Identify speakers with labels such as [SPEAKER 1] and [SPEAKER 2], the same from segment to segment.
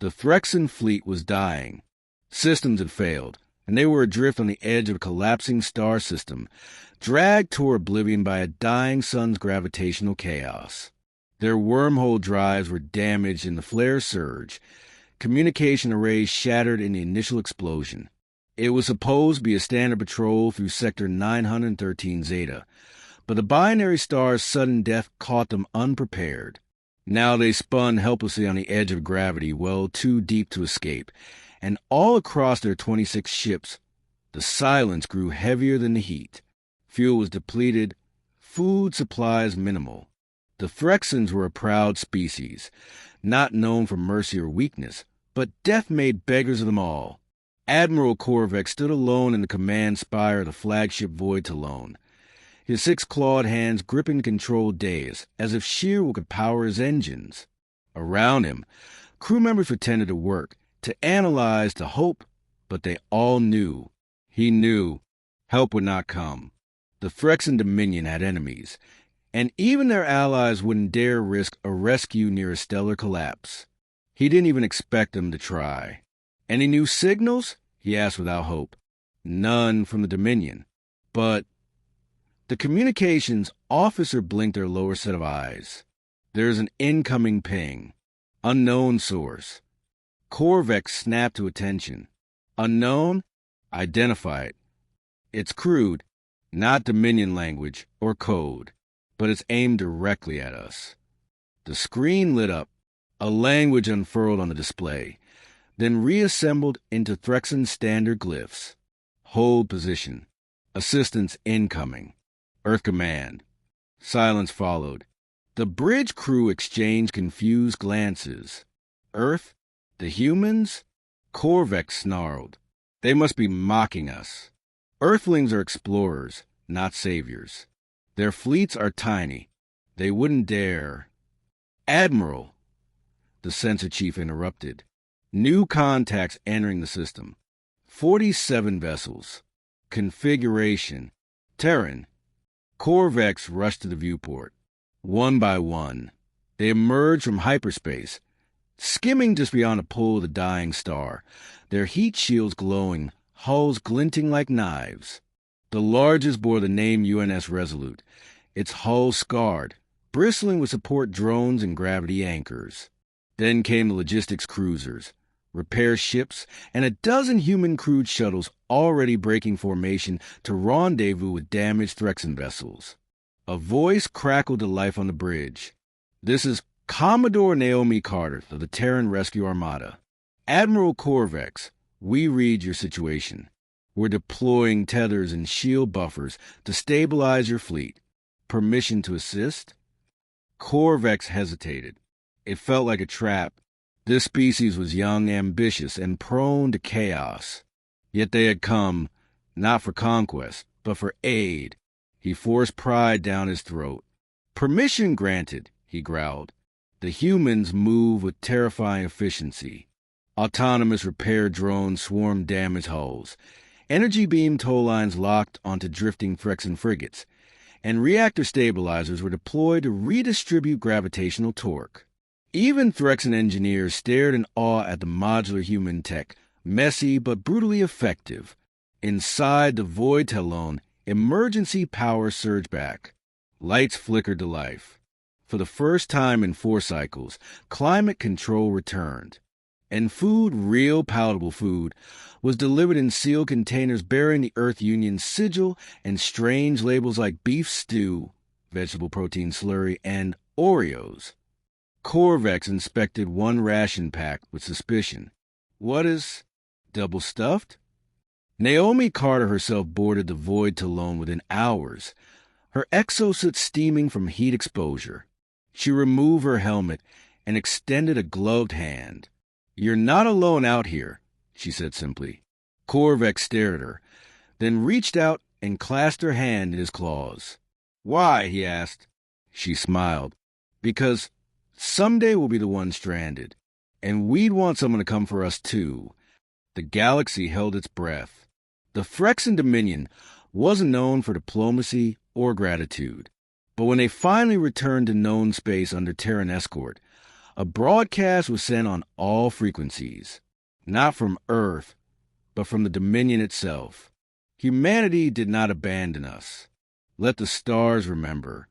[SPEAKER 1] The Threxan fleet was dying. Systems had failed, and they were adrift on the edge of a collapsing star system, dragged toward oblivion by a dying sun's gravitational chaos. Their wormhole drives were damaged in the flare surge. Communication arrays shattered in the initial explosion. It was supposed to be a standard patrol through Sector 913 Zeta, but the binary star's sudden death caught them unprepared. Now they spun helplessly on the edge of gravity, well too deep to escape, and all across their 26 ships, the silence grew heavier than the heat. Fuel was depleted, food supplies minimal. The Threxans were a proud species, not known for mercy or weakness, but death made beggars of them all. Admiral Korvax stood alone in the command spire of the flagship Void Talon, his 6 clawed hands gripping the control dais as if sheer will could power his engines. Around him, crew members pretended to work, to analyze, to hope, but they all knew. He knew help would not come. The Threxan Dominion had enemies, and even their allies wouldn't dare risk a rescue near a stellar collapse. He didn't even expect them to try. Any new signals? He asked without hope. None from the Dominion. But the communications officer blinked their lower set of eyes. There's an incoming ping. Unknown source. Korvax snapped to attention. Unknown? Identify it. It's crude, not Dominion language or code, but it's aimed directly at us. The screen lit up. A language unfurled on the display, then reassembled into Threxan standard glyphs. Hold position. Assistance incoming. Earth command. Silence followed. The bridge crew exchanged confused glances. Earth? The humans? Korvax snarled. They must be mocking us. Earthlings are explorers, not saviors. Their fleets are tiny. They wouldn't dare. Admiral, the sensor chief interrupted. New contacts entering the system. 47 vessels. Configuration. Terran. Korvax rushed to the viewport. One by one, they emerged from hyperspace, skimming just beyond the pull of the dying star, their heat shields glowing, hulls glinting like knives. The largest bore the name UNS Resolute, its hull scarred, bristling with support drones and gravity anchors. Then came the logistics cruisers, repair ships, and a dozen human-crewed shuttles already breaking formation to rendezvous with damaged Threxan vessels. A voice crackled to life on the bridge. This is Commodore Naomi Carter of the Terran Rescue Armada. Admiral Korvax, we read your situation. We're deploying tethers and shield buffers to stabilize your fleet. Permission to assist? Korvax hesitated. It felt like a trap. This species was young, ambitious, and prone to chaos. Yet they had come, not for conquest, but for aid. He forced pride down his throat. Permission granted, he growled. The humans move with terrifying efficiency. Autonomous repair drones swarmed damaged hulls. Energy beam tow lines locked onto drifting Threxan frigates, and reactor stabilizers were deployed to redistribute gravitational torque. Even Threxan engineers stared in awe at the modular human tech, messy but brutally effective. Inside the Void Talon, emergency power surged back. Lights flickered to life. For the first time in 4 cycles, climate control returned. And food, real palatable food, was delivered in sealed containers bearing the Earth Union's sigil and strange labels like beef stew, vegetable protein slurry, and Oreos. Korvax inspected one ration pack with suspicion. What is double stuffed? Naomi Carter herself boarded the Void Talon within hours, her exosuit steaming from heat exposure. She removed her helmet and extended a gloved hand. You're not alone out here, she said simply. Korvax stared at her, then reached out and clasped her hand in his claws. Why? He asked. She smiled. Because someday we'll be the ones stranded, and we'd want someone to come for us too. The galaxy held its breath. The Threxan Dominion wasn't known for diplomacy or gratitude, but when they finally returned to known space under Terran escort, A broadcast was sent on all frequencies, not from Earth, but from the Dominion itself. Humanity did not abandon us. Let the stars remember.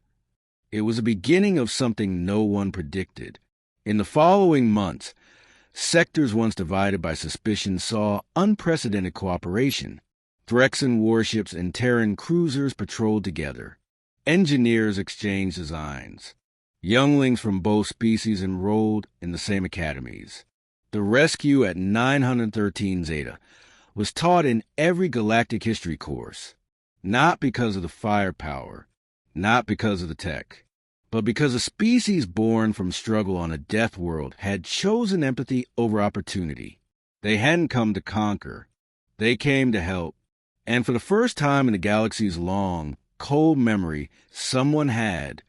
[SPEAKER 1] It was the beginning of something no one predicted. In the following months, sectors once divided by suspicion saw unprecedented cooperation. Threxan warships and Terran cruisers patrolled together. Engineers exchanged designs. Younglings from both species enrolled in the same academies. The rescue at 913 Zeta was taught in every galactic history course, not because of the firepower, not because of the tech, but because a species born from struggle on a death world had chosen empathy over opportunity. They hadn't come to conquer. They came to help. And for the first time in the galaxy's long, cold memory, someone had,